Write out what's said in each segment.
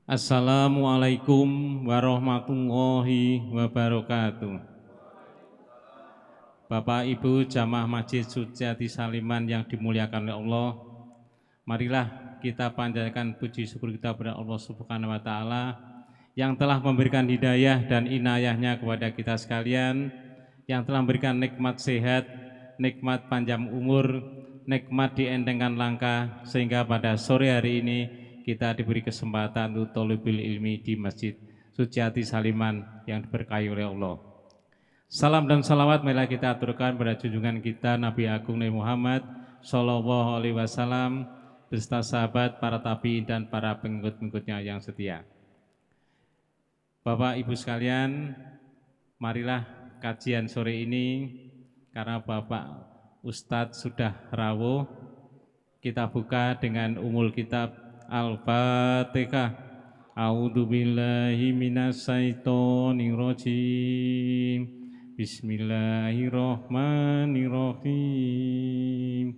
Assalamualaikum warahmatullahi wabarakatuh. Bapak Ibu Jamaah Masjid Suciati Saliman yang dimuliakan oleh Allah, marilah kita panjatkan puji syukur kita kepada Allah Subhanahu wa taala yang telah memberikan hidayah dan inayahnya kepada kita sekalian, yang telah memberikan nikmat sehat, nikmat panjang umur, nikmat dientengkan langkah, sehingga pada sore hari ini kita diberi kesempatan untuk thalibul ilmi di Masjid Suciati Saliman yang diberkahi oleh Allah. Salam dan salawat marilah kita aturkan pada junjungan kita Nabi Agung Nabi Muhammad Sallallahu Alaihi Wasallam beserta sahabat, para tabi'in dan para pengikut-pengikutnya yang setia. Bapak Ibu sekalian, marilah kajian sore ini karena Bapak Ustadz sudah rawuh, kita buka dengan umul kitab Al-Fatihah. A'udzubillahi minasyaitonirrajim. Bismillahirrahmanirrahim.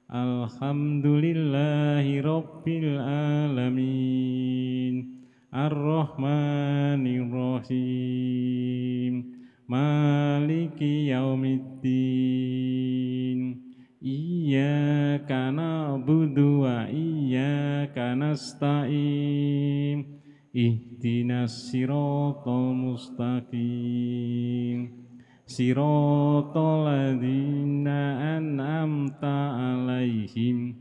Alhamdulillahi rabbil alamin. Ar-Rahmanir-Rahim. Maliki yaumiddin. Iyyaka na'budu wa iyyaka nasta'in. Ihdinas siratal mustaqim. Siratal ladzina an'amta 'alaihim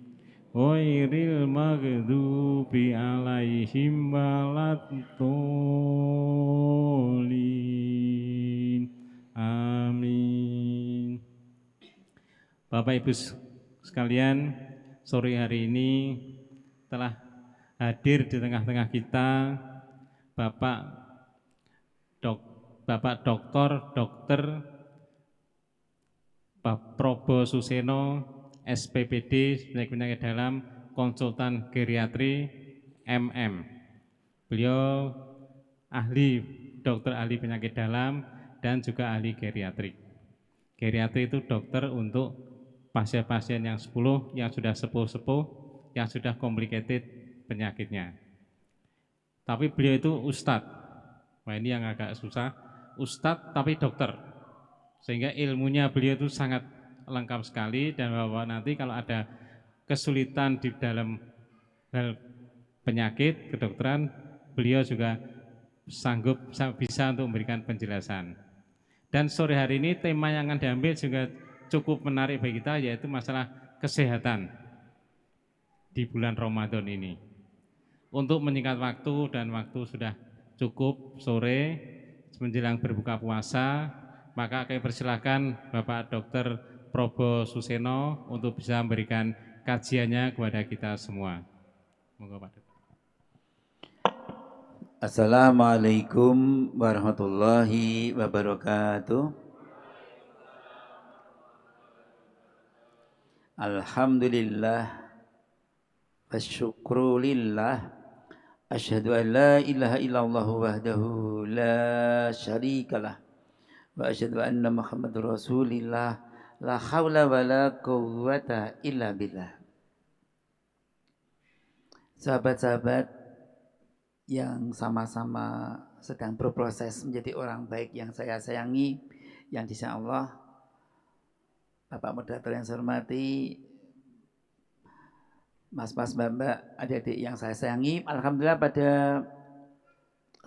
ghairil maghdubi 'alaihim waladdallin. Amin. Bapak Ibu sekalian, sore hari ini telah hadir di tengah-tengah kita Bapak Dr. Probo Suseno, SPPD penyakit dalam, konsultan geriatri MM. Beliau dokter ahli penyakit dalam dan juga ahli geriatrik. Geriatri itu dokter untuk pasien-pasien yang 10 yang sudah sepuh-sepuh, yang sudah complicated penyakitnya. Tapi beliau itu ustadz. Wah, ini yang agak susah. Ustadz tapi dokter. Sehingga ilmunya beliau itu sangat lengkap sekali, dan bahwa nanti kalau ada kesulitan di dalam hal penyakit kedokteran, beliau juga bisa untuk memberikan penjelasan. Dan sore hari ini tema yang akan diambil juga cukup menarik bagi kita, yaitu masalah kesehatan di bulan Ramadan ini. Untuk menyingkat waktu, dan waktu sudah cukup sore menjelang berbuka puasa, maka kami persilahkan Bapak Dr. Probo Suseno untuk bisa memberikan kajiannya kepada kita semua. Monggo Pak Dr. Assalamualaikum warahmatullahi wabarakatuh. Alhamdulillah wasyukru lillah. Asyhadu an la ilaha illallah wahdahu la syarikalah. Wa asyhadu anna Muhammadur Rasulillah. La haula wa la quwwata illa billah. Sahabat-sahabat yang sama-sama sedang berproses menjadi orang baik yang saya sayangi, yang disayang Allah, Bapak moderator yang saya hormati, Mas-mas, mbak-mbak, adik-adik yang saya sayangi, alhamdulillah pada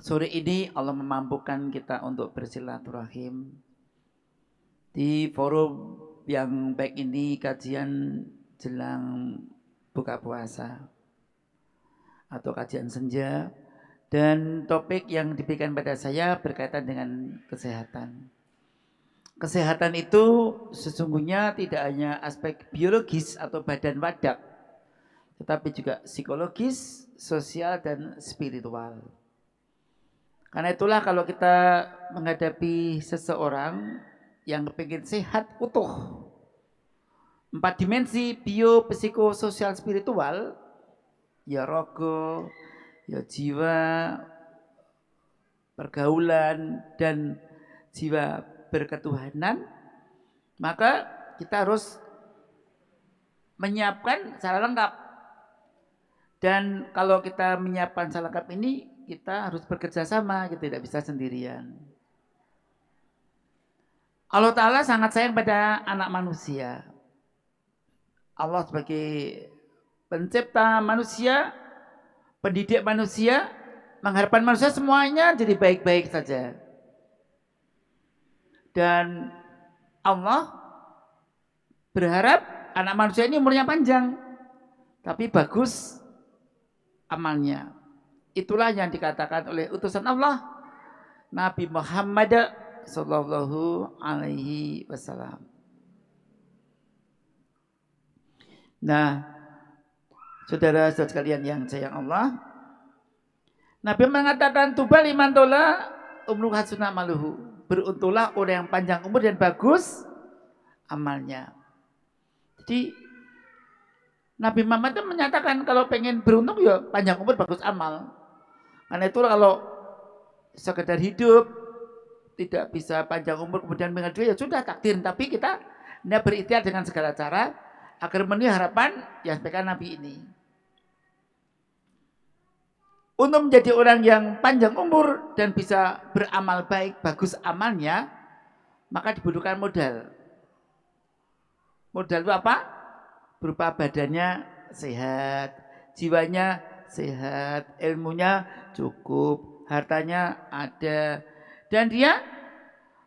sore ini Allah memampukan kita untuk bersilaturahim di forum yang baik ini, kajian jelang buka puasa atau kajian senja, dan topik yang diberikan pada saya berkaitan dengan kesehatan. Kesehatan itu sesungguhnya tidak hanya aspek biologis atau badan wadak, tetapi juga psikologis, sosial, dan spiritual. Karena itulah kalau kita menghadapi seseorang yang ingin sehat utuh, 4 dimensi bio, psiko, sosial, spiritual, ya rogo, ya jiwa, pergaulan, dan jiwa berketuhanan, maka kita harus menyiapkan secara lengkap. Dan kalau kita menyiapkan salakap ini, kita harus bekerja sama, kita tidak bisa sendirian. Allah Ta'ala sangat sayang pada anak manusia. Allah sebagai pencipta manusia, pendidik manusia, mengharapkan manusia semuanya jadi baik-baik saja. Dan Allah berharap anak manusia ini umurnya panjang, tapi bagus amalnya. Itulah yang dikatakan oleh utusan Allah, Nabi Muhammad Sallallahu Alaihi Wasallam. Nah, saudara-saudara sekalian yang sayang Allah, Nabi mengatakan tuba liman tola umruh hasunah maluhu. Beruntunglah orang yang panjang umur dan bagus amalnya. Jadi Nabi Muhammad itu menyatakan kalau pengen beruntung ya panjang umur bagus amal. Karena itu kalau sekedar hidup tidak bisa panjang umur kemudian meninggal dunia ya sudah takdir. Tapi kita berikhtiar dengan segala cara agar memenuhi harapan yang disampaikan Nabi ini. Untuk menjadi orang yang panjang umur dan bisa beramal baik, bagus amalnya, maka dibutuhkan modal. Modal itu apa? Berupa badannya sehat, jiwanya sehat, ilmunya cukup, hartanya ada, dan dia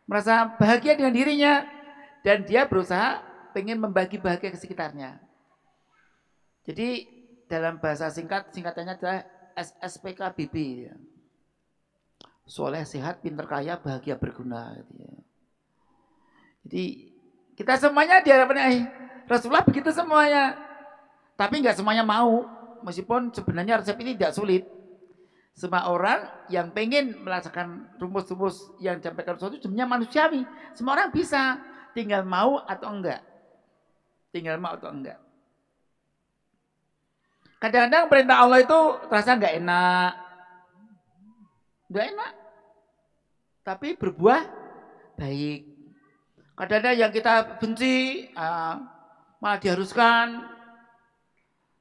merasa bahagia dengan dirinya, dan dia berusaha pengen membagi bahagia ke sekitarnya. Jadi dalam bahasa singkatannya adalah SSPKBB, ya. Soleh, sehat, pinter, kaya, bahagia, berguna. Gitu ya. Jadi kita semuanya diharapkan Rasulullah begitu semuanya. Tapi nggak semuanya mau. Meskipun sebenarnya resep ini tidak sulit. Semua orang yang pengen melaksanakan rumus-rumus yang disampaikan Rasulullah itu sebenarnya manusiawi. Semua orang bisa. Tinggal mau atau enggak. Tinggal mau atau enggak. Kadang-kadang perintah Allah itu terasa nggak enak. Nggak enak. Tapi berbuah baik. Kadang-kadang yang kita benci malah diharuskan.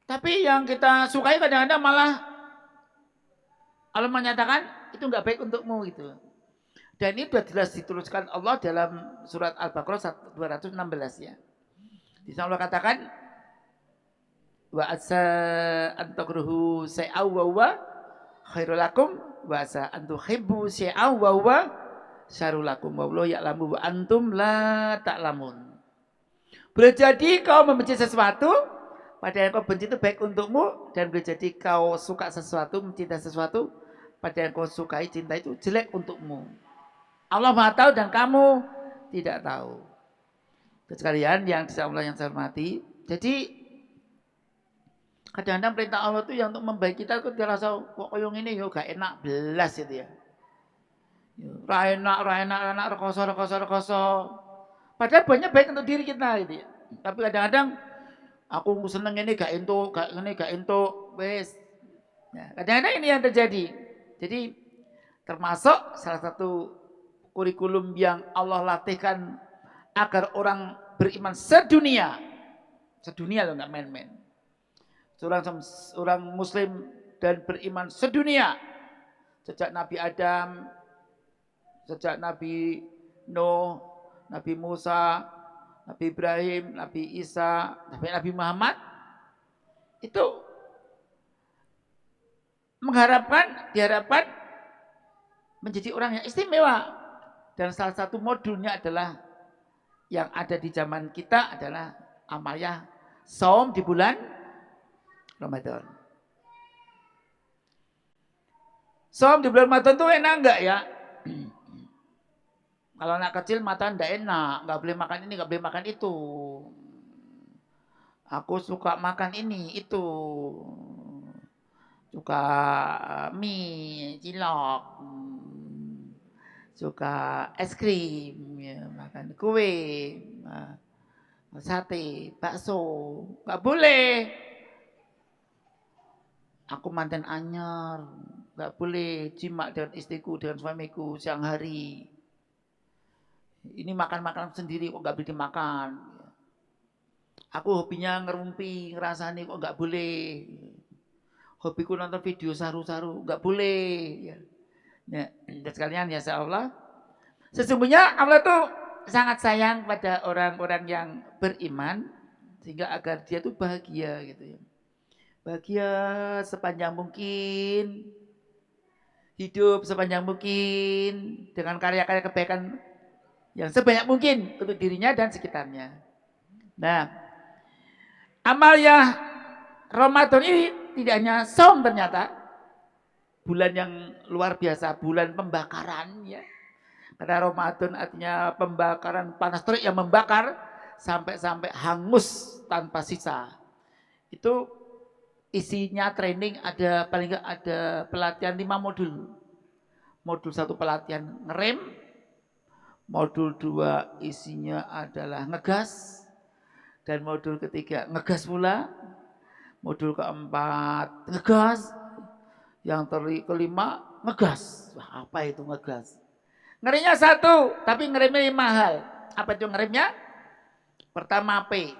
Tapi yang kita sukai kadang-kadang malah Allah menyatakan itu nggak baik untukmu gitu. Dan ini sudah jelas dituliskan Allah dalam surat Al-Baqarah 216 ya. Di sana Allah katakan wa asa antakruhu syai'aw wa huwa khairul lakum wa asa antuhibbu syai'aw wa huwa syarrul lakum wallahu ya'lamu wa antum la ta'lamun. Boleh jadi kau membenci sesuatu padahal yang kau benci itu baik untukmu, dan boleh jadi kau suka sesuatu, mencintai sesuatu padahal yang kau sukai, cinta itu jelek untukmu. Allah Maha tahu dan kamu tidak tahu. Sekalian yang Allah yang saya hormati, jadi kadang-kadang perintah Allah itu yang untuk membaiki kita itu dirasa kok koyong ini yo gak enak belas itu ya. Ra enak, rekoso. Padahal banyak baik untuk diri kita gitu ya. Tapi kadang-kadang aku seneng ini gak entuk, wes. Nah, kadang-kadang ini yang terjadi. Jadi termasuk salah satu kurikulum yang Allah latihkan agar orang beriman sedunia loh, nggak main-main. Seorang muslim dan beriman sedunia sejak Nabi Adam, sejak Nabi Nuh, Nabi Musa, Nabi Ibrahim, Nabi Isa, Nabi Muhammad, itu diharapkan menjadi orang yang istimewa. Dan salah satu modulnya adalah yang ada di zaman kita adalah amaliyah saum di bulan Ramadan. Saum di bulan Ramadan itu enak enggak ya? Kalau anak kecil makan enggak enak, enggak boleh makan ini, enggak boleh makan itu. Aku suka makan ini, itu. Suka mie, cilok, suka es krim, ya, makan kue, sate, bakso, nggak boleh. Aku mantan anyar, nggak boleh jimat dengan istriku, dengan suamiku siang hari. Ini makan sendiri kok nggak boleh dimakan. Aku hobinya ngerumpi, ngerasani kok nggak boleh. hobiku nonton video saru-saru, nggak boleh. Ya. Ya, dan sekalian ya Allah, sesungguhnya Allah tuh sangat sayang pada orang-orang yang beriman sehingga agar dia tuh bahagia gitu ya. Bahagia sepanjang mungkin, hidup sepanjang mungkin dengan karya-karya kebaikan yang sebanyak mungkin untuk dirinya dan sekitarnya. Nah, amalnya Ramadan ini tidak hanya saum ternyata, bulan yang luar biasa, bulan pembakaran ya. Karena Ramadan artinya pembakaran panas terik yang membakar sampai hangus tanpa sisa. Itu isinya training ada paling enggak ada pelatihan 5 modul. Modul 1 pelatihan ngerem, modul 2 isinya adalah ngegas, dan modul ketiga ngegas pula, modul keempat ngegas, yang kelima ngegas. Wah, apa itu ngegas? Ngeremnya 1, tapi ngeremnya mahal. Apa itu ngeremnya? Pertama P.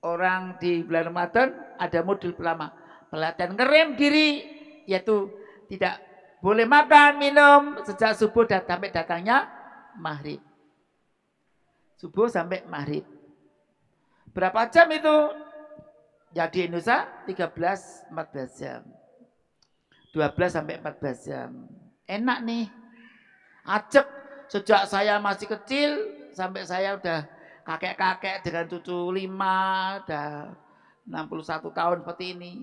Orang di bulan Ramadan ada modul pertama, pelatihan ngerem diri, yaitu tidak boleh makan, minum sejak subuh dan sampai datangnya maghrib. Subuh sampai maghrib. Berapa jam itu? Ya di Indonesia 13-14 jam. 12 sampai 14 jam. Enak nih. Acek sejak saya masih kecil sampai saya udah kakek-kakek dengan cucu 5, udah 61 tahun seperti ini.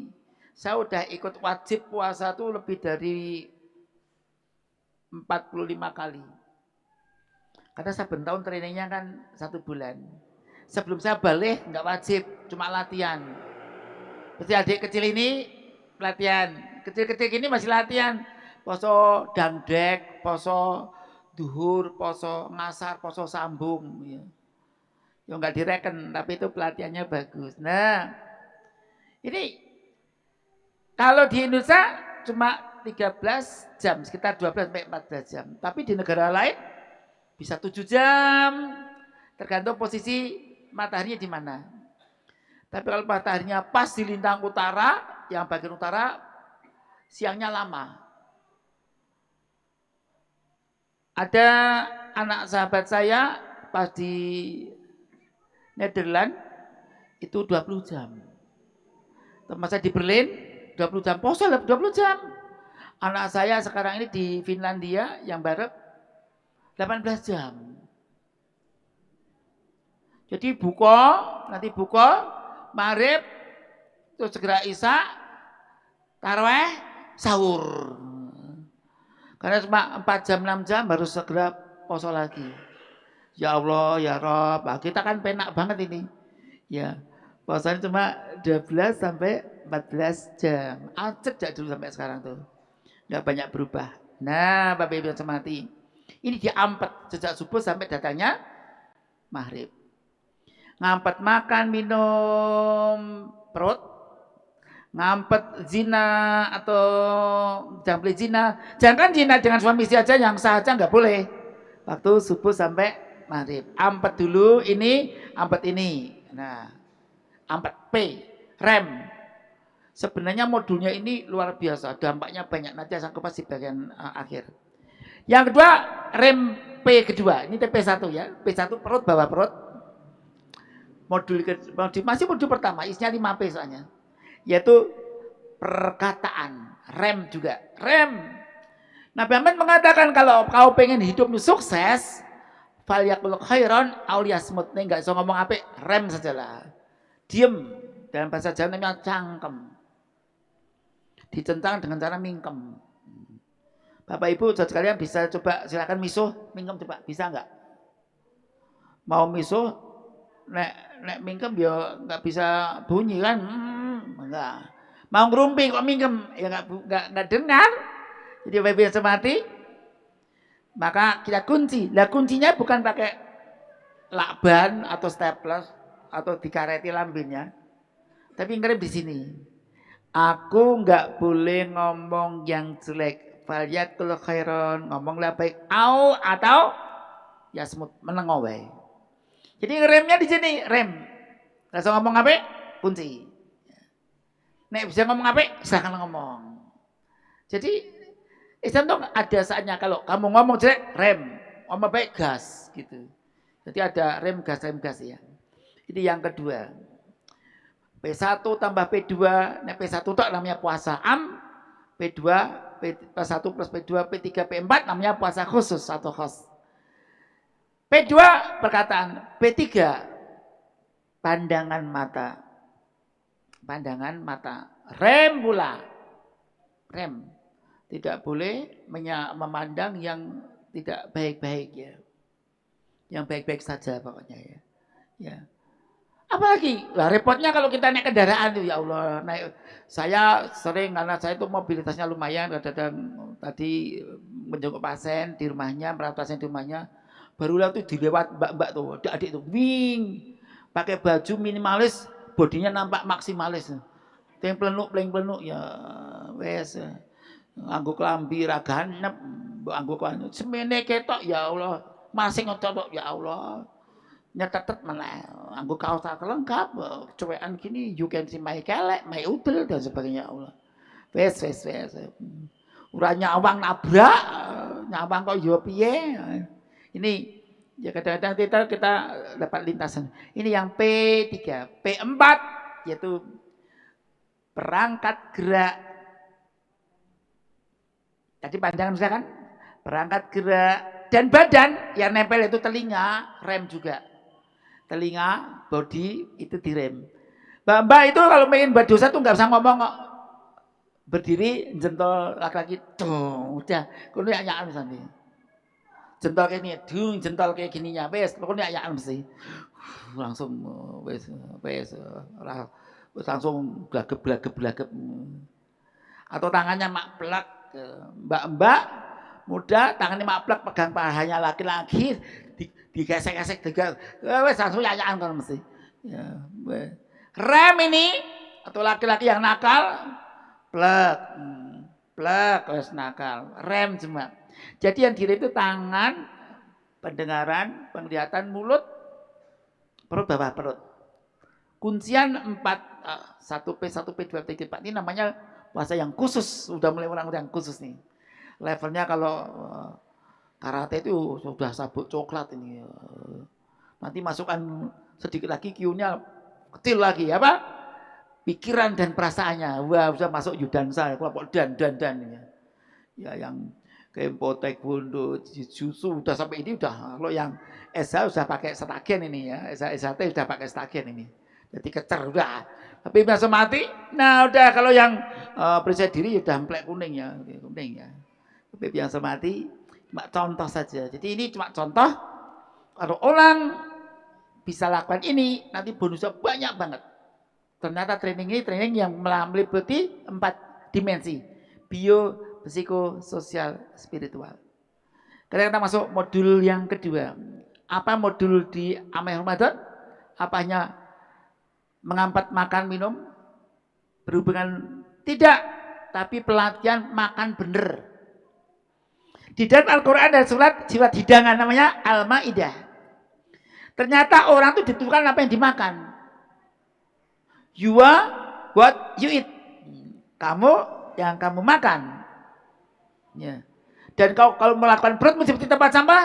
Saya udah ikut wajib puasa tuh lebih dari 45 kali. Karena saben tahun trainingnya kan 1 bulan. Sebelum saya balik nggak wajib, cuma latihan. Seperti adik kecil ini latihan, kecil-kecil gini masih latihan. Poso dangdek, poso duhur, poso ngasar, poso sambung. Ya, ya nggak direken, tapi itu pelatihannya bagus. Nah, ini kalau di Indonesia cuma 13 jam, sekitar 12 sampai 14 jam. Tapi di negara lain bisa 7 jam, tergantung posisi mataharinya di mana. Tapi kalau mataharinya pas di lintang utara, yang bagian utara siangnya lama. Ada anak sahabat saya pas di Nederland itu 20 jam. Teman saya di Berlin 20 jam, puasa 20 jam. Anak saya sekarang ini di Finlandia yang barat 18 jam. Jadi nanti buka, maghrib, terus segera isya, taraweh, sahur. Karena cuma 4 jam, 6 jam harus segera poso lagi. Ya Allah, ya Rob, kita kan penak banget ini. Ya, puasanya cuma 12 sampai 14 jam. Acek jak dulu sampai sekarang tuh. Nggak banyak berubah. Nah, Bapak Ibu yang semati, ini diampet sejak subuh sampai datangnya maghrib. Ngampet makan, minum, perut, ngampet zina atau jangan boleh zina. Jangan zina dengan suami istri aja, yang sah aja nggak boleh. Waktu subuh sampai maghrib. Ampet dulu ini, ampet ini. Nah, ampet P, rem. Sebenarnya modulnya ini luar biasa, dampaknya banyak. Nanti saya kupas di bagian akhir. Yang kedua, rem P kedua. Ini TP1 ya. P1 perut, bawah perut. Masih modul pertama, isinya 5P soalnya. Yaitu perkataan, rem juga. Rem. Nabi Muhammad mengatakan kalau kau pengen hidupmu sukses, falyaqul khairan aw liyasmut. Nih enggak usah ngomong apa, rem sajalah. Diem. Dalam bahasa Jawa namanya cangkem. Dicentang dengan cara mingkem. Bapak Ibu sekalian bisa coba silakan misuh, mingkem coba, bisa enggak? Mau misuh, nek mingkem ya enggak bisa bunyi kan? Enggak. Mau ngerumpi kok mingkem, ya enggak dengar. Jadi Bapak Ibu yang semati, maka kita kunci. Lah kuncinya bukan pakai lakban atau staples atau dikareti lambinnya, tapi ngerem di sini. Aku nggak boleh ngomong yang jelek. Falyaqul khairon, ngomonglah baik. Atau yasmut, menengok wae. Jadi ngeremnya di sini, rem. Langsung ngomong apa? Kunci. Nek bisa ngomong apik, silahkan ngomong. Jadi Islam tuh ada saatnya kalau kamu ngomong jelek, rem, ngomong baik gas gitu. Jadi ada rem gas ya. Ini yang kedua. P1 tambah P2, nek P1 itu namanya puasa am, P2, P1 plus P2, P3, P4 namanya puasa khusus atau khos. P2 perkataan, P3 pandangan mata. Pandangan mata. Rem pula. Rem. Tidak boleh memandang yang tidak baik-baik ya. Yang baik-baik saja pokoknya ya. Ya. Apalagi, lah repotnya kalau kita naik kendaraan tuh ya Allah, naik. Saya sering karena saya itu mobilitasnya lumayan, kadang-kadang tadi menjenguk pasien di rumahnya, merawat pasien di rumahnya, barulah tuh dilewat mbak-mbak tuh, adik-adik tuh, wing, pakai baju minimalis, bodinya nampak maksimalis, yang pelenu ya, wes, nganggo klambi raganep, nganggo klambi semene ketok ya Allah, masing ngotot ya Allah. Nyetetet mana, anggo kaos tak lengkap, cuekan gini, you can see my kelek, my udel dan sebagainya Allah. Wes. Ura nyawang nabrak, nyawang kok yo piye. Ini ya kadang-kadang kita dapat lintasan. Ini yang P3, P4 yaitu perangkat gerak. Tadi pandangan sudah kan? Perangkat gerak dan badan yang nempel itu telinga, rem juga. Telinga, body itu direm. Mbak itu kalau pengen buat dosa tuh nggak usah ngomong kok. Berdiri, jentol laki-laki, tuh udah, kudu nyaan misalnya. Jentol kayak gini, jentol kayak gininya, wes, kudu nyaan mesti. Langsung, wes, langsung blagep. Atau tangannya mak plak, mbak muda, tangannya mak plak pegang pahanya laki-laki. Digesek-gesek wes langsung nyayaan kan mesti. Ya, rem ini atau laki-laki yang nakal plek wes nakal, rem cuma. Jadi yang direm itu tangan, pendengaran, penglihatan, mulut, perut, bawah perut. Kuncian 4 1P 1P 2P 3P ini namanya puasa yang khusus, sudah mulai orang yang khusus nih. Levelnya kalau karate itu sudah sabuk coklat ini. Nanti masukkan sedikit lagi Q-nya kecil lagi apa? Pikiran dan perasaannya. Wah, sudah masuk yudansa, kelompok dan ya yang kempo taekwondo, jujutsu udah sampai ini udah. Kalau yang SH sudah pakai stegen ini ya. SHT sudah pakai stegen ini. Jadi kecer udah. Tapi masuk mati. Nah, udah kalau yang percaya diri udah emplek kuning ya. Tapi yang semati cuma contoh saja. Jadi ini cuma contoh. Kalau orang bisa lakukan ini, nanti bonusnya banyak banget. Ternyata training ini training yang meliputi 4 dimensi. Bio, psiko, sosial, spiritual. Sekarang kita masuk modul yang kedua. Apa modul di Amal Ramadan? Apanya mengampat makan minum? Berhubungan tidak, tapi pelatihan makan bener. Di dalam Al-Quran ada surat hidangan namanya Al-Ma'idah. Ternyata orang itu ditentukan apa yang dimakan. You are what you eat. Kamu yang kamu makan. Ya. Dan kalau melakukan perut seperti tempat sampah,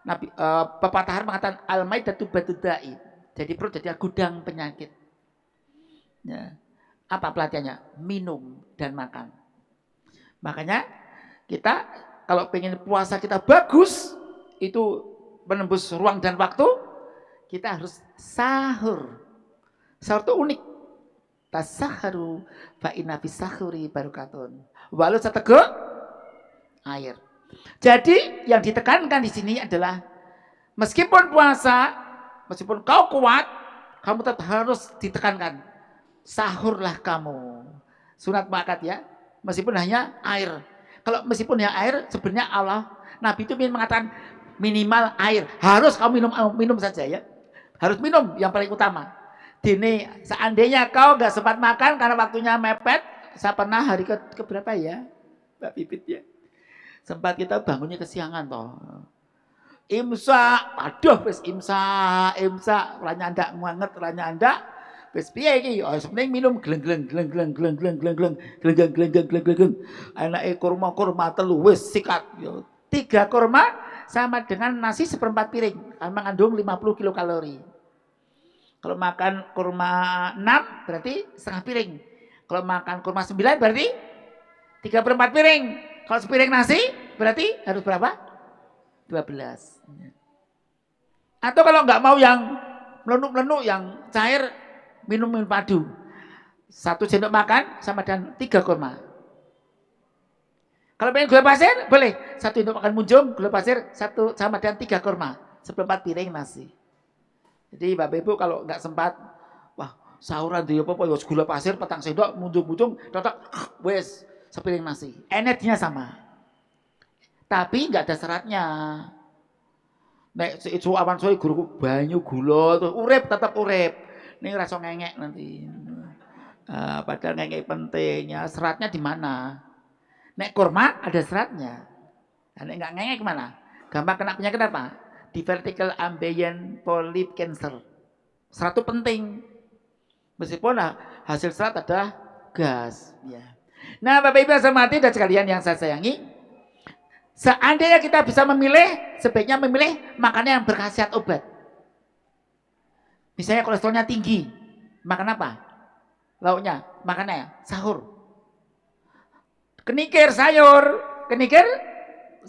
Nabi pepatah mengatakan Al-Ma'idah itu batu da'i. Jadi perut jadi gudang penyakit. Ya. Apa pelatihannya? Minum dan makan. Makanya kita kalau pengen puasa kita bagus, itu menembus ruang dan waktu, kita harus sahur. Sahur itu unik. Tasahharu fa inna fis sahuri barakatun. Walau seteguk air. Jadi yang ditekankan di sini adalah meskipun puasa, meskipun kau kuat, kamu tetap harus ditekankan. Sahurlah kamu. Sunat makat ya. Meskipun hanya air. Kalau meskipun ya air, sebenarnya Allah, Nabi itu mengatakan minimal air. Harus kamu minum saja ya. Harus minum yang paling utama. Dini, seandainya kau gak sempat makan karena waktunya mepet, saya pernah hari ke berapa ya, Mbak Pipit ya. Sempat kita bangunnya kesiangan toh. Imsak, aduh wis imsak, ranya ndak banget, ranya ndak. Wis piye iki? Oh, sepenting minum gleng-gleng gleng-gleng gleng-gleng gleng-gleng gleng-gleng gleng-gleng gleng-gleng. Anake kurma telu wis sikat. Yo, 3 kurma sama dengan nasi seperempat piring. Mengandung 50 kilokalori. Kalau makan kurma 6 berarti setengah piring. Kalau makan kurma 9 berarti 3/4 piring. Kalau sepiring nasi berarti harus berapa? 12. Atau kalau nggak mau yang melenuk-melenuk yang cair, minum padu. 1 sendok makan sama dengan 3 kurma. Kalau pengen gula pasir boleh 1 sendok makan munjung, gula pasir 1 sama dengan 3 kurma. seperempat piring nasi. Jadi Bapak Ibu kalau nggak sempat, wah sahuran dia apa ya gula pasir petang sendok munjung-munjung totok wes sepiring nasi. Energinya sama. Tapi nggak ada seratnya. Nek itu awan soe guruku banyu gula tuh urip tetap urip. Ning rasa ngengek nanti. Padahal ngengek pentingnya seratnya di mana? Nek kurma ada seratnya. Nek nggak ngengek kemana? Gampang kena penyakit apa? Divertical ambient polyp cancer. Serat itu penting. Meskipun hasil serat adalah gas. Ya. Nah Bapak Ibu hormati dan sekalian yang saya sayangi, seandainya kita bisa memilih, sebaiknya memilih makanan yang berkhasiat obat. Misalnya kolesterolnya tinggi, makan apa? Lauknya, makannya sahur. Kenikir sayur, kenikir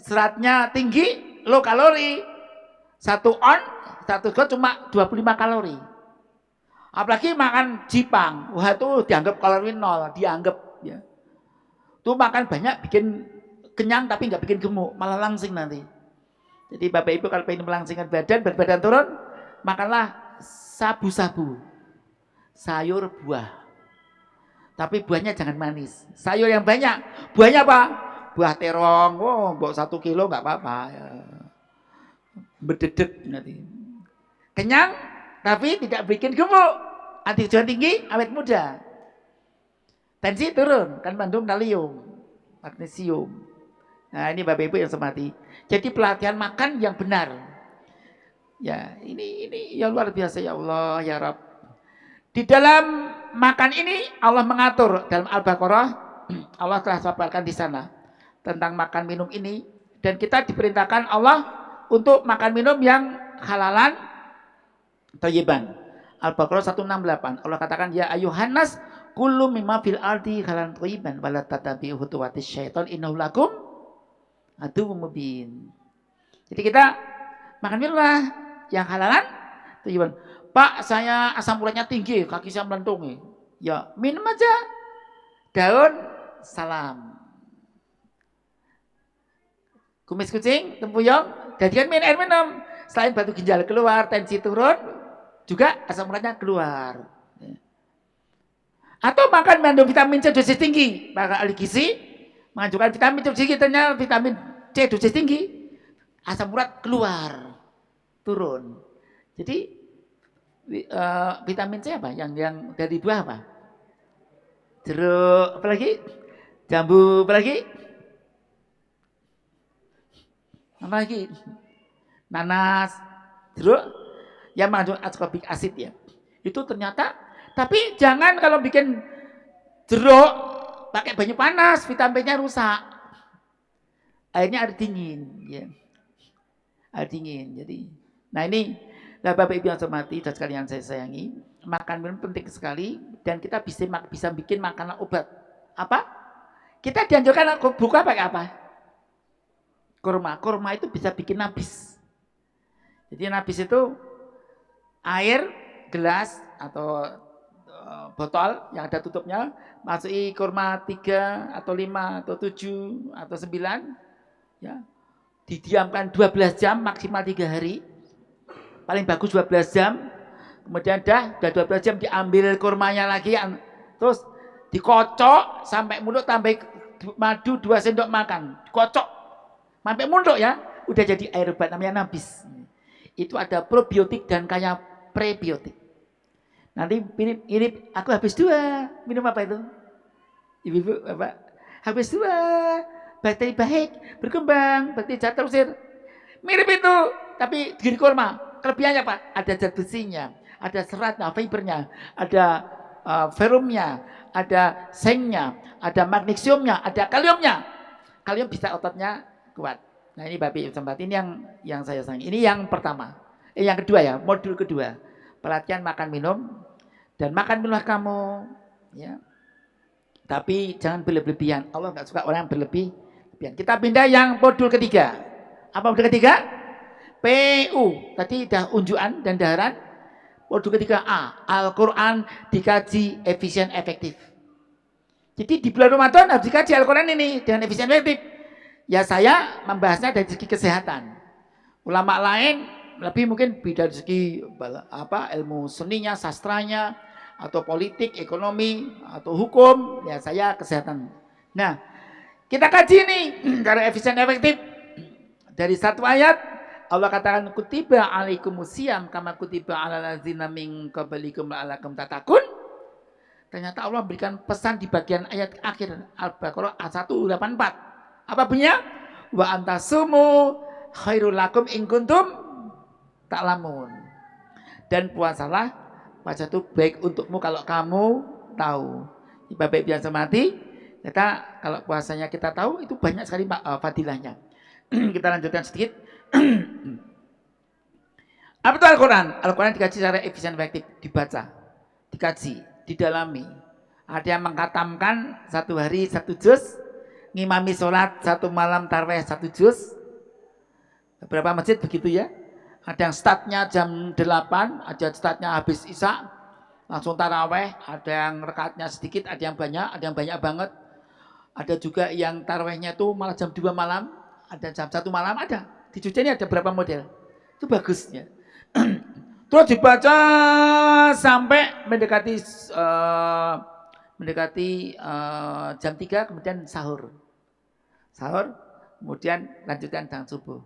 seratnya tinggi, low kalori. 1 on, 1 gram cuma 25 kalori. Apalagi makan jipang, wah itu dianggap kalori 0, dianggap ya. Tuh makan banyak bikin kenyang tapi nggak bikin gemuk, malah langsing nanti. Jadi Bapak Ibu kalau pengen melangsingkan badan, berat badan turun, makanlah sabu-sabu, sayur buah. Tapi buahnya jangan manis, sayur yang banyak. Buahnya apa? Buah terong, oh, bawa 1 kilo nggak apa-apa. Ya. Berdedek nanti. Kenyang tapi tidak bikin gemuk. Antioksidan tinggi, awet muda. Tensi turun, kan mengandung kalium, magnesium. Nah, ini Bapak Ibu yang semati. Jadi pelatihan makan yang benar. Ya, ini yang luar biasa ya Allah, ya Rabb. Di dalam makan ini Allah mengatur dalam Al-Baqarah, Allah telah paparkan di sana tentang makan minum ini dan kita diperintahkan Allah untuk makan minum yang halalan thayyiban. Al-Baqarah 168. Allah katakan ya ayuhan nas kullu mimma fil ardi halalan thayyiban wala tatabi'u khutuwatis syaiton innahu lakum aduwwum mubin. Jadi kita makan minumlah yang halalan thayyiban. Pak, saya asam uratnya tinggi, kaki saya melentung. Ya, minum aja daun salam. Kumis kucing, tempuyung, jadikan air minum. Selain batu ginjal keluar, tensi turun, juga asam uratnya keluar. Atau makan mengandung vitamin C dosis tinggi. Maka ahli gizi mengajukan vitamin C ternyata vitamin C dosis tinggi, asam urat keluar, turun. Jadi vitamin C apa? Yang dari buah apa? Jeruk, apalagi? Jambu, apalagi? Apalagi? Nanas, jeruk, yang mengandung ascorbic acid ya. Itu ternyata, tapi jangan kalau bikin jeruk pakai banyu panas, vitaminnya rusak. Airnya air dingin, ya. Air dingin. Jadi, nah ini Bapak Ibu yang hormati dan sekalian saya sayangi, makan minum penting sekali dan kita bisa bikin makanan obat. Apa? Kita dianjurkan buka pakai apa? Kurma. Kurma itu bisa bikin nabis. Jadi nabis itu air gelas atau botol yang ada tutupnya, masuki kurma 3 atau 5 atau 7 atau 9 ya. Didiamkan 12 jam maksimal 3 hari. Paling bagus 12 jam. Kemudian udah 12 jam diambil kurmanya lagi terus dikocok sampai mulut tambah madu 2 sendok makan. Kocok sampai mulut ya, udah jadi air obat namanya nabis. Itu ada probiotik dan kaya prebiotik. Nanti ini aku habis 2. Minum apa itu? Ibu-ibu apa? Habis 2. Bakteri baik berkembang, bakteri jahat terusir. Mirip itu, tapi di kurma. Kelebihannya apa? Ada zat besinya, ada seratnya, fibernya, ada ferumnya, ada sengnya, ada magnesiumnya, ada kaliumnya. Kalium bisa ototnya kuat. Nah ini Bapak Ibu ini yang saya sayang. Ini yang pertama. Yang kedua ya, modul kedua. Pelatihan makan minum dan makan minumlah kamu ya. Tapi jangan berlebihan. Allah nggak suka orang yang berlebihan. Kita pindah yang modul ketiga. Apa modul ketiga? PU. Tadi dah unjuan dan daharan. Modul ketiga A. Al-Quran dikaji efisien efektif. Jadi di bulan Ramadan harus dikaji Al-Quran ini dengan efisien efektif. Ya saya membahasnya dari segi kesehatan. Ulama lain lebih mungkin dari segi ilmu seninya, sastranya, atau politik, ekonomi, atau hukum, ya saya kesehatan. Nah, kita kaji nih cara efisien efektif. Dari satu ayat, Allah katakan kutiba alaikumusiyam kama kutiba alal ladzina min qablikum la'allakum tattaqun. Ternyata Allah berikan pesan di bagian ayat akhir Al-Baqarah 184. Apa bunyinya? Wa antasumu khairul lakum in kuntum ta'lamun. Dan puasalah puasa itu baik untukmu kalau kamu tahu. Bapak Ibu yang mati, kita kalau puasanya kita tahu itu banyak sekali fadilahnya. Kita lanjutkan sedikit. Apa itu Al-Quran? Al-Quran dikaji secara efisien efektif, dibaca, dikaji, didalami. Ada yang mengkatamkan satu hari satu juz, ngimami sholat satu malam tarawih satu juz. Beberapa masjid begitu ya. Ada yang startnya jam 8, ada startnya habis isya, langsung taraweh. Ada yang rekatnya sedikit, ada yang banyak banget. Ada juga yang tarawehnya itu malah jam 2 malam, ada jam 1 malam, ada. Di Jogja ini ada berapa model. Itu bagusnya. Terus dibaca sampai mendekati jam 3, kemudian sahur. Kemudian lanjutkan dengan subuh.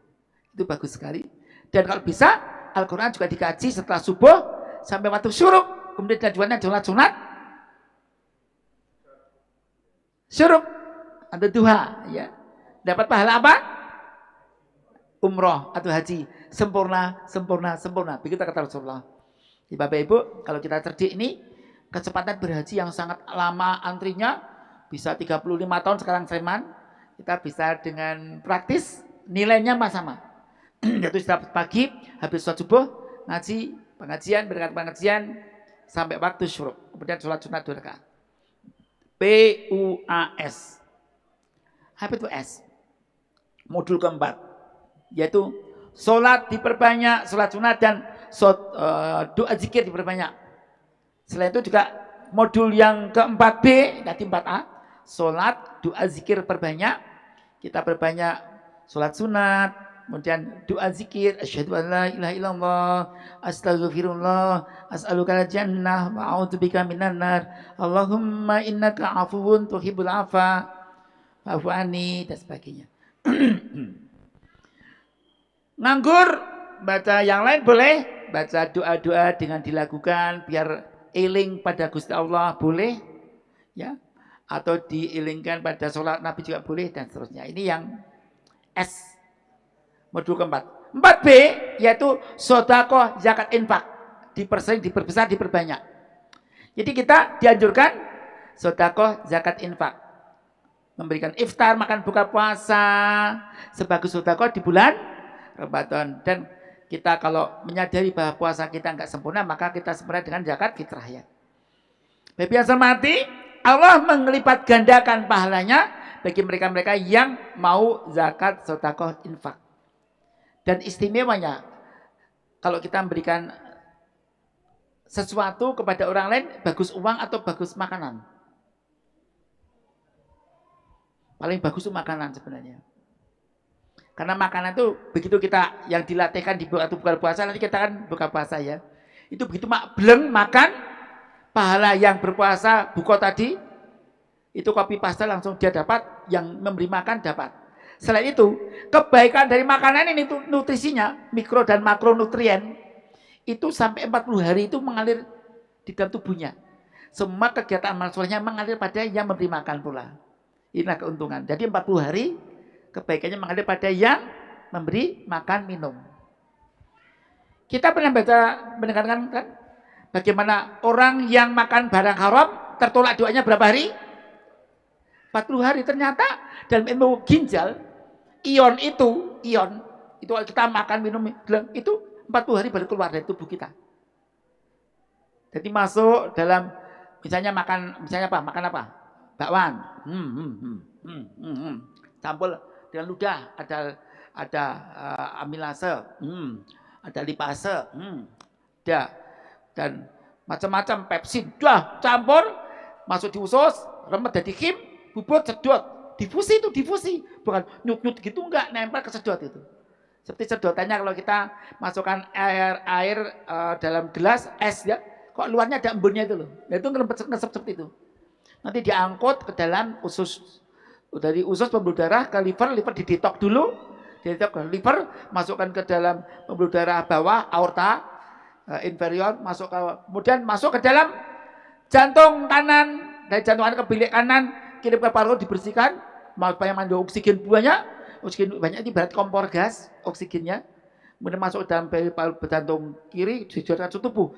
Itu bagus sekali. Dan kalau bisa, Al-Quran juga dikaji setelah subuh sampai waktu syuruk. Kemudian tujuannya adalah sunat syuruk atau duha. Ya. Dapat pahala apa? Umroh atau haji. Sempurna. Begitu kata Rasulullah. Jadi Bapak Ibu, kalau kita cerdik ini, kecepatan berhaji yang sangat lama antrinya, bisa 35 tahun sekarang Sleman. Kita bisa dengan praktis, nilainya sama. Yaitu setiap pagi, habis sholat subuh, ngaji, pengajian, sampai waktu syuruk. Kemudian sholat sunat 2 rakaat. PUAS. Apa itu S? Modul keempat. Yaitu sholat diperbanyak, sholat sunat dan doa zikir diperbanyak. Selain itu juga modul yang keempat B, tadi 4A. Sholat, doa zikir perbanyak. Kita perbanyak sholat sunat, kemudian doa zikir, asyhadu an la ilaha illallah, astaghfirullah, as'alukal jannah, wa a'udzubika minan nar, Allahumma innaka afuwun tuhibbul afa, fa'fu anni, dan sebagainya. Nganggur, baca yang lain boleh, baca doa-doa dengan dilakukan biar eling pada Gusti Allah boleh, ya, atau diilingkan pada sholat Nabi juga boleh dan seterusnya. Ini yang S. Modul keempat. 4B yaitu sedekah, zakat, infak. Dipersering, diperbesar, diperbanyak. Jadi kita dianjurkan sedekah, zakat, infak. Memberikan iftar, makan buka puasa sebagus sedekah di bulan Ramadan. Dan kita kalau menyadari bahwa puasa kita enggak sempurna, maka kita sempurna dengan zakat fitrah ya. Bapak yang mati, Allah melipat gandakan pahalanya bagi mereka-mereka yang mau zakat, sedekah, infak. Dan istimewanya, kalau kita memberikan sesuatu kepada orang lain, bagus uang atau bagus makanan? Paling bagus itu makanan sebenarnya. Karena makanan itu begitu kita yang dilatihkan di waktu buka puasa, nanti kita kan buka puasa ya. Itu begitu bleng makan, pahala yang berpuasa buka tadi, itu copy paste langsung dia dapat, yang memberi makan dapat. Selain itu, kebaikan dari makanan ini tuh nutrisinya, mikro dan makronutrien, itu sampai 40 hari itu mengalir di dalam tubuhnya. Semua kegiatan amal solehnya mengalir pada yang memberi makan pula. Inilah keuntungan. Jadi 40 hari kebaikannya mengalir pada yang memberi makan minum. Kita pernah baca mendengarkan kan Bagaimana orang yang makan barang haram tertolak doanya berapa hari? 40 hari. Ternyata dalam ilmu ginjal, ion itu kalau kita makan minum itu 40 hari baru keluar dari tubuh kita. Jadi masuk dalam misalnya apa? Makan apa? Bakwan. Campur dengan ludah ada amilase, ada lipase, dan macam-macam pepsin, campur masuk di usus, remet jadi him, bubur sedot, difusi, bukan nyut gitu, enggak nempel ke sedot itu. Seperti sedotannya kalau kita masukkan air dalam gelas es ya, kok luarnya ada embunnya itu loh, nah, itu ngesep seperti itu. Nanti diangkut ke dalam usus, dari usus pembuluh darah ke liver didetok dulu, didetok ke liver, masukkan ke dalam pembuluh darah bawah, aorta inferior, kemudian masuk ke dalam jantung kanan, dari jantung kanan ke bilik kanan, kirim ke paru, dibersihkan, supaya mandi oksigen banyak itu berarti kompor gas oksigennya, kemudian masuk ke dalam paru jantung kiri, dijodohkan tubuh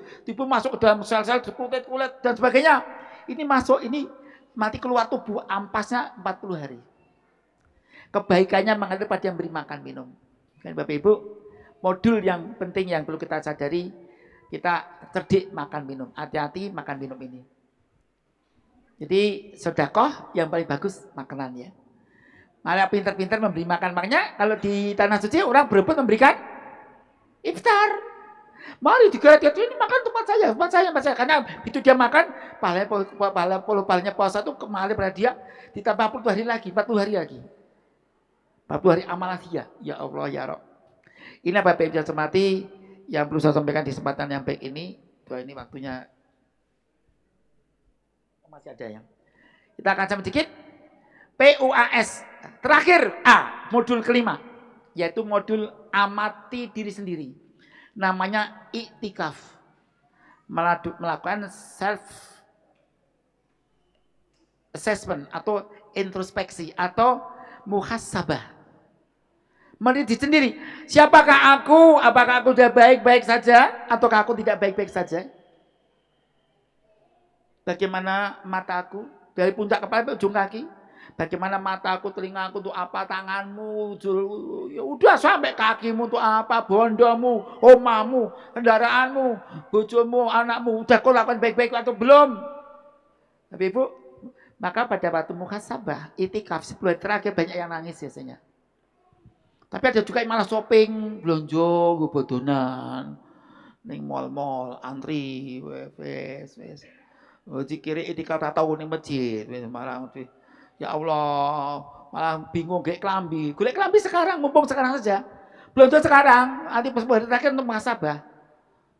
masuk ke dalam sel-sel kulit dan sebagainya. Ini masuk, ini mati keluar tubuh, ampasnya 40 hari. Kebaikannya mengalir pada yang beri makan minum. Kan Bapak Ibu, modul yang penting yang perlu kita sadari, kita cerdik makan minum, hati-hati makan minum ini. Jadi sedekah yang paling bagus makanan ya. Malah pintar-pintar memberi makan, makanya kalau di tanah suci orang berebut memberikan iftar. Mari digaret ini makan tempat saya, karena itu dia makan pahalanya puasa itu kemarin pada dia ditambah 40 hari lagi, 40 hari lagi. 40 hari amalan dia. Ya Allah ya Rabb. Ini Bapak Ibu yang hormati, yang perlu saya sampaikan di kesempatan yang baik ini. Ini waktunya masih ada yang kita akan sampai sedikit. PUAS terakhir modul kelima, yaitu modul amati diri sendiri, namanya iktikaf, melakukan self assessment atau introspeksi atau muhasabah. Meneliti sendiri, siapakah aku? Apakah aku sudah baik-baik saja ataukah aku tidak baik-baik saja? Bagaimana mataku dari puncak kepala sampai ujung kaki? Bagaimana mataku, telingaku untuk apa, tanganmu, ya udah sampai kakimu untuk apa, bondomu, omamu, kendaraanmu, bojomu, anakmu, udah kau lakukan baik-baik atau belum? Tapi Ibu, maka pada waktu muhasabah, itikaf 10 hari terakhir banyak yang nangis biasanya. Tapi ada juga yang malah shopping, belanja, bodonan, ning mall-mall, antri, wes. Dikira itikaf tahu ning masjid, malah ya Allah, malah bingung golek klambi. Golek klambi sekarang, mumpung sekarang saja. Belanja sekarang, nanti pas hari terakhir untuk muhasabah.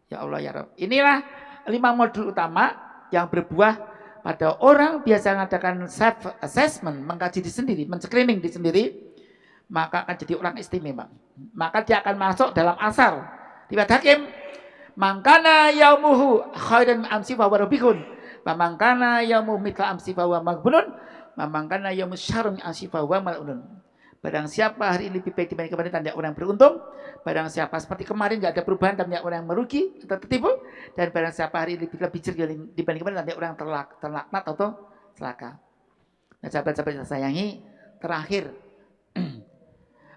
Ya Allah ya Rabb. Inilah 5 modul utama yang berbuah pada orang biasa mengadakan self assessment, mengkaji diri sendiri, men-screening diri sendiri, maka akan jadi orang istimewa. Maka dia akan masuk dalam asar riwayat Hakim, mangkana yaumuhu khairan amsi fa warabihun, wa mangkana yaumuhu mithla amsi fa wa maghbunun, wa mangkana yaumus syarrun amsi fa wa mal'unun. Barang siapa hari ini lebih baik dibanding kemarin, tanda orang beruntung. Barang siapa seperti kemarin enggak ada perubahan, tanda orang yang merugi atau tertipu. Dan barang siapa hari ini lebih ceria dibanding kemarin, tanda orang terlaknat atau celaka. Nah, sahabat-sahabat yang sayangi, terakhir,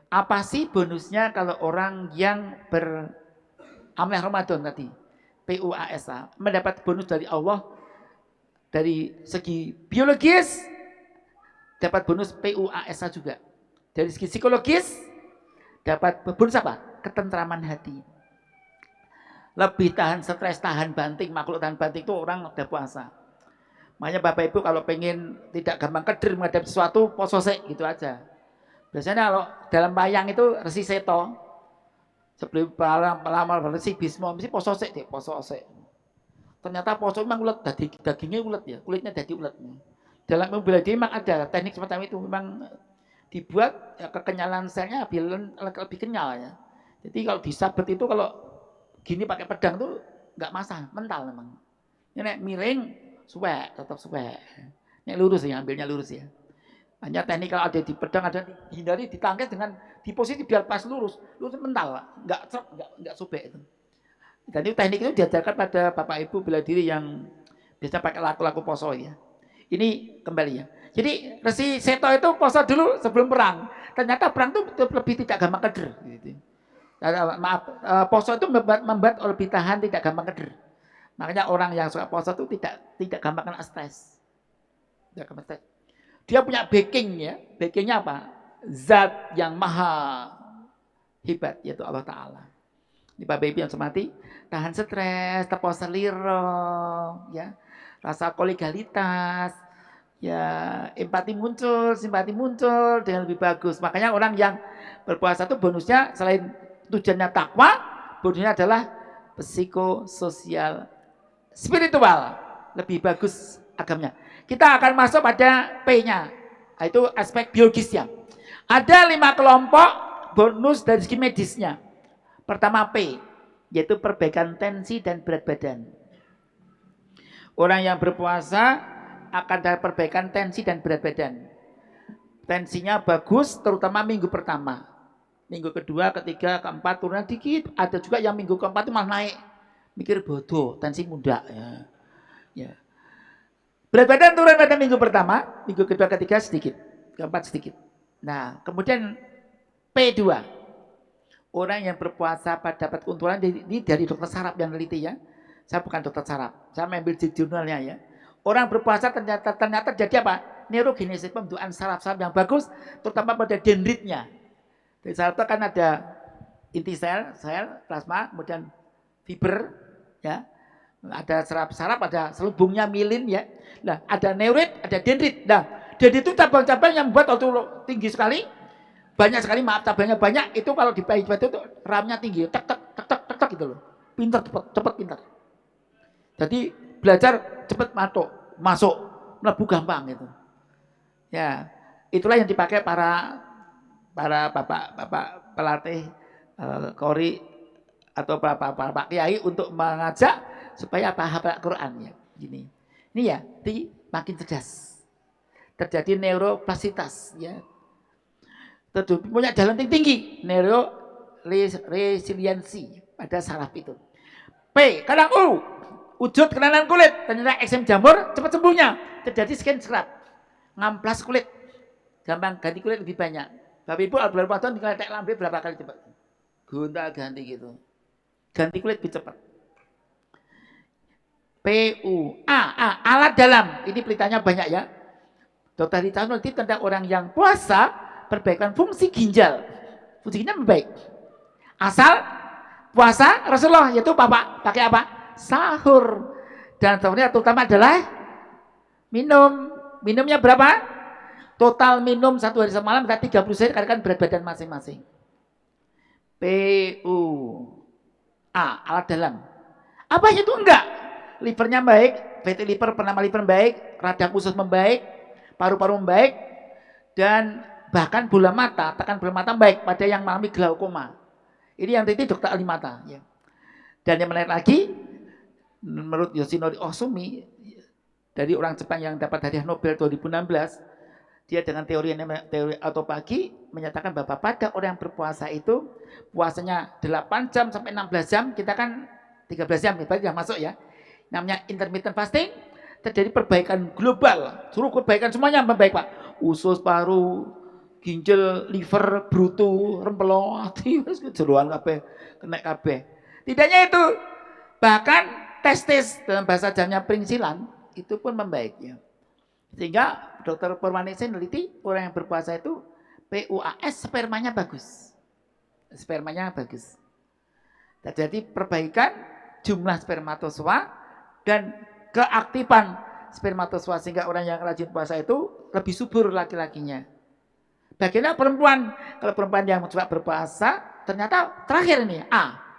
apa sih bonusnya kalau orang yang beramal Ramadan tadi, PUASA, mendapat bonus dari Allah dari segi biologis, dapat bonus PUASA juga. Dari segi psikologis, dapat bonus apa? Ketentraman hati. Lebih tahan stres, tahan banting, makhluk tahan banting itu orang udah puasa. Makanya Bapak Ibu kalau pengen tidak gampang keder menghadapi sesuatu, poso sik gitu aja. Biasanya kalau dalam wayang itu Resi Seto, sebelum pelamar Resi Bismo, mesti poso sik deh, poso sik. Ternyata poso memang ulet, dagingnya ulet ya, kulitnya jadi ulet. Dalam bela diri memang ada teknik semacam itu, memang dibuat ya, kekenyalan selnya lebih kenyal ya. Jadi kalau disabet itu kalau gini pakai pedang tuh nggak masalah, mental memang. Ini miring, suwek, tetap suwek. Ini lurus ya, ambilnya lurus ya. Hanya teknik kalau ada di pedang, ada hindari ditangkis dengan di posisi biar pas lurus mental, nggak sobek itu. Dan itu teknik itu diajarkan pada Bapak Ibu bela diri yang biasa pakai laku-laku poso ya. Ini kembali ya. Jadi Resi Seto itu poso dulu sebelum perang. Ternyata perang itu lebih tidak gampang keder. Gitu. Maaf, poso itu membuat lebih tahan, tidak gampang keder. Makanya orang yang suka poso itu tidak gampang kena stres. Tidak gampang stres. Dia punya backing ya. Backingnya apa? Zat yang maha hebat, yaitu Allah Ta'ala. Ini Bapak Ibu yang semati, tahan stres, tepo seliro, ya, rasa kolegalitas, ya, empati muncul, simpati muncul dengan lebih bagus. Makanya orang yang berpuasa itu bonusnya selain tujuannya takwa, bonusnya adalah psikososial, spiritual, lebih bagus agamanya. Kita akan masuk pada P-nya, itu aspek biologisnya. Ada 5 kelompok bonus dari segi medisnya. Pertama P, yaitu perbaikan tensi dan berat badan. Orang yang berpuasa akan ada perbaikan tensi dan berat badan. Tensinya bagus, terutama minggu pertama. Minggu kedua, ketiga, keempat turun dikit. Ada juga yang minggu keempat itu malah naik. Mikir bodoh, tensi muda. Ya. Berat badan turun pada minggu pertama, minggu kedua, ketiga sedikit, keempat sedikit. Nah, kemudian P2. Orang yang berpuasa dapat keuntungan ini dari dokter saraf yang neliti ya. Saya bukan dokter saraf, saya ambil di jurnalnya ya. Orang berpuasa ternyata jadi apa? Neurogenesis, pembentukan saraf-saraf yang bagus, terutama pada dendritnya. Di saraf itu kan ada inti sel, plasma, kemudian fiber, ya. Ada saraf-saraf, ada selubungnya milin ya. Nah, ada neurit, ada dendrit. Nah, dendrit itu cabang-cabang yang membuat waktu tinggi sekali. Banyak sekali, maaf cabangnya banyak, itu kalau di bayi itu RAM-nya tinggi, tek gitu loh. Pintar, cepet pintar. Jadi belajar cepet masuk, melebu gampang gitu. Ya, itulah yang dipakai para bapak pelatih kori atau para pak kiai untuk mengajak supaya paham Quran ya. Gini. Ini ya, makin cerdas. Terjadi neuroplasitas ya. Punya jalan tinggi, neuro resiliensi pada saraf itu. P, kadang wujud kelainan kulit, ternyata eksem jamur cepat sembuhnya, terjadi skin scrub, ngamplas kulit, gampang ganti kulit lebih banyak. Bapak Ibu al berapa tahun tinggal tek lambe berapa kali cepat, gonta ganti gitu, ganti kulit lebih cepat. Alat dalam, ini pelitanya banyak ya. Dokter Rita meneliti tentang orang yang puasa perbaikan fungsi ginjal. Fungsi ginjal membaik. Asal puasa Rasulullah yaitu Bapak pakai apa? Sahur. Dan sahurnya terutama adalah minum. Minumnya berapa? Total minum 1 hari semalam ada 30 cc karena berat badan masing-masing. Alat dalam. Apa itu enggak? Livernya baik, fatty liver, penama liver baik, radang usus membaik, paru-paru membaik, dan bahkan bola mata, tekan bola mata baik pada yang mengalami glaukoma. Ini yang tadi dokter ahli mata. Ya. Dan yang menarik lagi, menurut Yoshinori Ohsumi, dari orang Jepang yang dapat hadiah Nobel 2016, dia dengan teori autopagi menyatakan bahwa pada orang yang berpuasa itu, puasanya 8 jam sampai 16 jam, kita kan 13 jam, berarti sudah masuk ya. Namanya intermittent fasting, terjadi perbaikan global, seluruh perbaikan semuanya membaik Pak. Usus, paru, ginjal, liver, brutu, rempelo, hati, jeruan kabeh, kena kabeh. Tidaknya itu, bahkan testis dalam bahasa jamnya pringsilan itu pun membaik ya. Sehingga dokter Purwaningsih meneliti orang yang berpuasa itu PUAS spermanya bagus. Spermanya bagus. Terjadi perbaikan jumlah spermatozoa dan keaktifan spermatozoa sehingga orang yang rajin puasa itu lebih subur laki-lakinya. Bagaimana perempuan? Kalau perempuan yang coba berpuasa, ternyata terakhir ini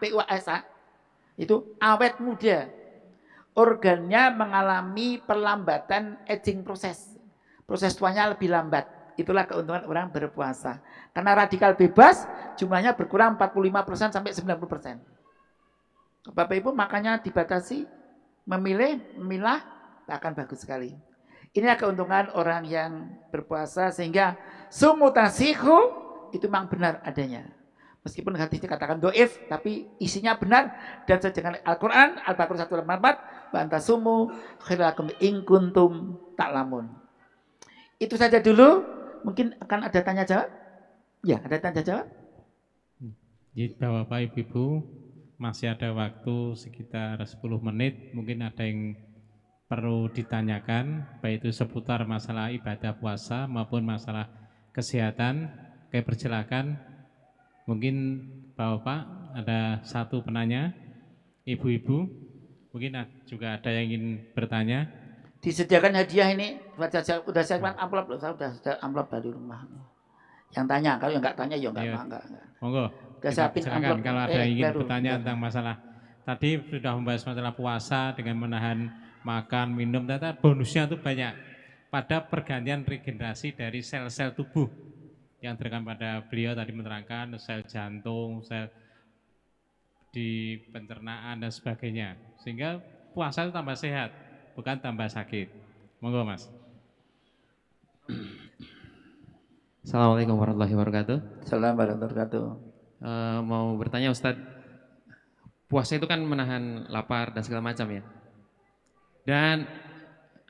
PUASA itu awet muda. Organnya mengalami perlambatan aging proses. Proses tuanya lebih lambat. Itulah keuntungan orang berpuasa. Karena radikal bebas jumlahnya berkurang 45% sampai 90%. Bapak Ibu makanya dibatasi, memilah akan bagus sekali. Inilah keuntungan orang yang berpuasa sehingga sumutasihu itu memang benar adanya. Meskipun hadis dikatakan doif, tapi isinya benar dan sesuai dengan Al-Quran, Al-Baqarah 184, wa antasumu khairum in kuntum ta'lamun. Itu saja dulu, mungkin akan ada tanya jawab. Ya, ada tanya jawab. Jadi Bapak Ibu, masih ada waktu sekitar 10 menit, mungkin ada yang perlu ditanyakan, baik itu seputar masalah ibadah puasa maupun masalah kesehatan. Oke, persilakan. Mungkin Bapak ada satu penanya, Ibu-ibu, mungkin juga ada yang ingin bertanya. Disediakan hadiah ini, sudah saya amplop loh, saya sudah amplop dari rumah. Yang tanya, kalau yang enggak tanya ya enggak. Monggo, silakan kalau ada yang ingin bertanya tentang masalah. Tadi sudah membahas masalah puasa dengan menahan makan, minum, ternyata bonusnya itu banyak. Pada pergantian regenerasi dari sel-sel tubuh yang direkam pada beliau tadi menerangkan sel jantung, sel di pencernaan dan sebagainya. Sehingga puasa itu tambah sehat, bukan tambah sakit. Monggo Mas. Assalamualaikum warahmatullahi wabarakatuh. Assalamualaikum warahmatullahi wabarakatuh. Mau bertanya Ustadz, puasa itu kan menahan lapar dan segala macam ya. Dan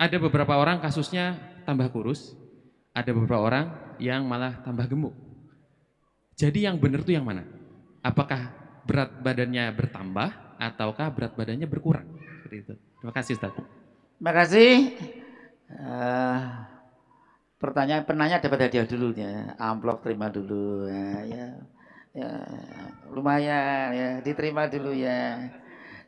ada beberapa orang kasusnya tambah kurus, ada beberapa orang yang malah tambah gemuk. Jadi yang benar itu yang mana? Apakah berat badannya bertambah ataukah berat badannya berkurang? Seperti itu. Terima kasih Ustadz. Terima kasih. Pertanyaan penanya dapat hadiah dulu ya, amplop terima dulu ya, lumayan ya, diterima dulu ya.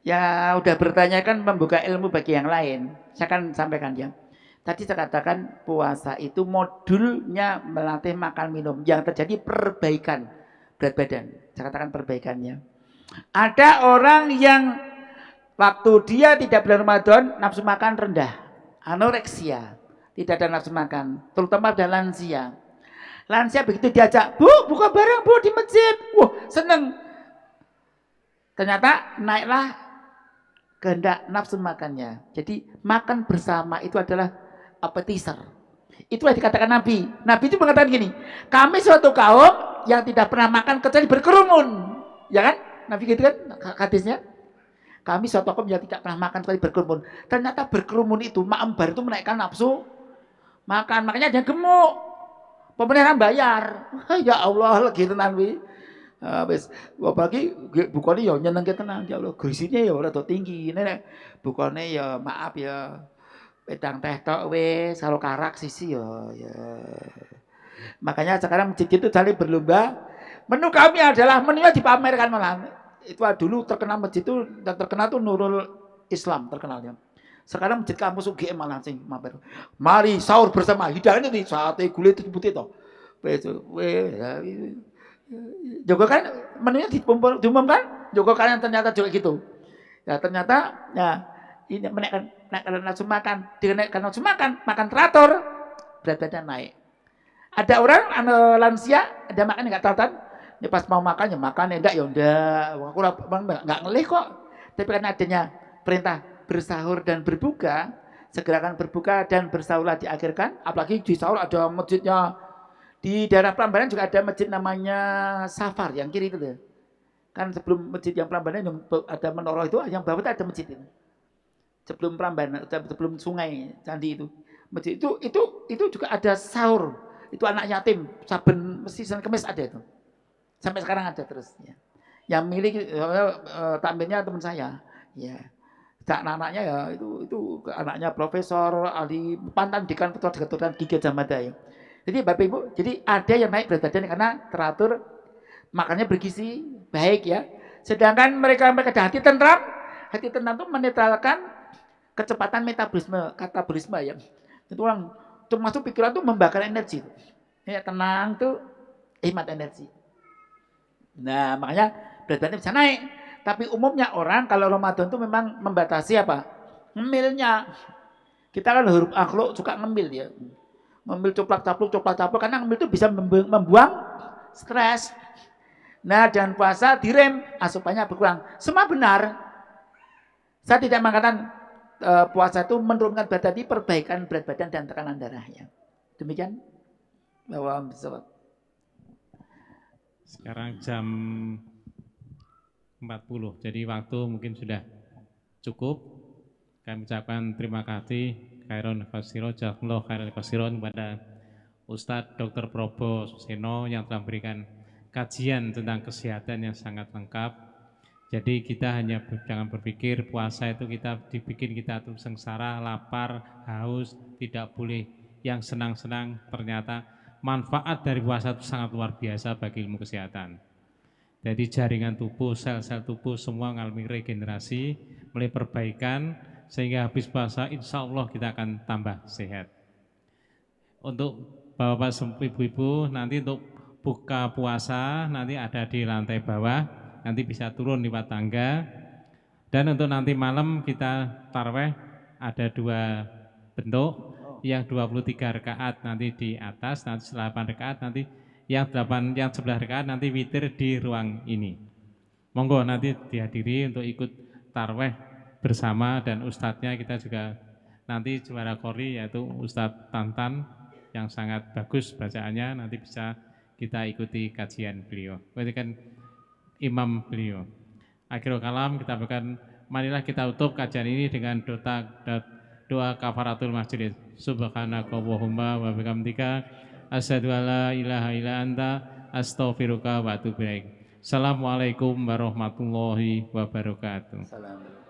Ya udah bertanya kan membuka ilmu bagi yang lain. Saya akan sampaikan ya. Tadi saya katakan puasa itu modulnya melatih makan minum yang terjadi perbaikan berat badan. Saya katakan perbaikannya. Ada orang yang waktu dia tidak bulan Ramadan nafsu makan rendah, anoreksia. Tidak ada nafsu makan, terutama pada lansia. Lansia begitu diajak, Bu, buka barang Bu di masjid. Wah, seneng. Ternyata naiklah kehendak nafsu makannya. Jadi makan bersama itu adalah appetizer. Itulah dikatakan Nabi. Nabi itu mengatakan gini, kami suatu kaum yang tidak pernah makan kecuali berkerumun. Ya kan? Nabi gitu kan hadisnya. Kami suatu kaum yang tidak pernah makan kecuali berkerumun. Ternyata berkerumun itu, ma'ambar itu menaikkan nafsu makan, makanya ada gemuk. Pemerintah bayar. Ya Allah, lagi tenan wi. Wis apalagi bukane ya nyenengke tenan ya Allah. Grisine ya ora tinggi. Nek bukane ya maaf ya wedang teh tok wis karo karak sisi ya. Makanya sekarang masjid itu saling berlomba. Menu kami adalah menunya dipamerkan malah. Itu dulu terkenal masjid itu dan terkenal tuh Nurul Islam terkenalnya. Sekarang masjid kampus UGM malah sing mampir. Mari sahur bersama. Hidangnya nih sate gulai itu putih toh. Juga kan menunya diumumkan. Juga kalian ternyata juga gitu. Ya ternyata ya ini menaikkan nafsu makan. Dinaikkan nafsu makan teratur, berat badan naik. Ada orang lansia, ada makan enggak teratur. Ya pas mau makan ya makan, enggak ya enggak. Aku enggak ngelih kok. Tapi karena adanya perintah bersahur dan berbuka, segerakan berbuka dan bersahurlah diakhirkan. Apalagi di sahur ada masjidnya. Di daerah Prambanan juga ada masjid namanya Safar yang kiri itu deh. Kan sebelum masjid yang Prambanan yang ada menara itu, yang bawah itu ada masjid itu. Sebelum Prambanan, sebelum sungai Candi itu. Masjid itu juga ada sahur. Itu anak yatim, saben mesti Senin Kamis ada itu. Sampai sekarang ada terus ya. Yang milik takmirnya teman saya. Ya. Anak-anaknya ya itu anaknya profesor, ahli mantan dekan ketua kedokteran gigi Jamada ya. Jadi Bapak Ibu, jadi ada yang naik berat badan karena teratur makannya bergizi baik ya. Sedangkan mereka hati tenang itu menetralkan kecepatan katabolisme ya. Itu orang termasuk pikiran tuh membakar energi. Ya tenang tuh hemat energi. Nah makanya berat badan bisa naik. Tapi umumnya orang kalau Ramadan itu memang membatasi apa? Ngemilnya. Kita kan huruf akhluk suka ngemil ya. Ngemil coplak-capluk karena ngemil itu bisa membuang stres. Nah, dengan puasa direm asupannya berkurang. Semua benar. Saya tidak mengatakan puasa itu menurunkan berat badan, perbaikan berat badan dan tekanan darahnya. Demikian. Bahwa Sekarang jam 40, jadi waktu mungkin sudah cukup. Kami ucapkan terima kasih khairon fasiro, jazakumullah khairan kasiron kepada Ustadz Dr. Probo Suseno yang telah memberikan kajian tentang kesehatan yang sangat lengkap. Jadi kita hanya jangan berpikir puasa itu kita dibikin kita tuh sengsara, lapar, haus, tidak boleh yang senang-senang. Ternyata manfaat dari puasa itu sangat luar biasa bagi ilmu kesehatan. Jadi jaringan tubuh, sel-sel tubuh semua mengalami regenerasi, mulai perbaikan, sehingga habis puasa insya Allah kita akan tambah sehat. Untuk Bapak-bapak, ibu-ibu, nanti untuk buka puasa nanti ada di lantai bawah, nanti bisa turun lewat tangga. Dan untuk nanti malam kita taraweh ada 2 bentuk, yang 23 rakaat nanti di atas, nanti 8 rakaat nanti yang 11 rakaat nanti witir di ruang ini. Monggo nanti dihadiri untuk ikut taraweh bersama, dan ustadznya kita juga nanti juara kori yaitu Ustadz Tantan yang sangat bagus bacaannya, nanti bisa kita ikuti kajian beliau. Berarti kan imam beliau. Akhirul kalam kita berikan, marilah kita tutup kajian ini dengan doa kafaratul masjid. Subhanakallahumma wa bihamdika asyhadu alla ilaha illa anta astaghfiruka wa atubu ilaik. Assalamualaikum warahmatullahi wabarakatuh. Salam.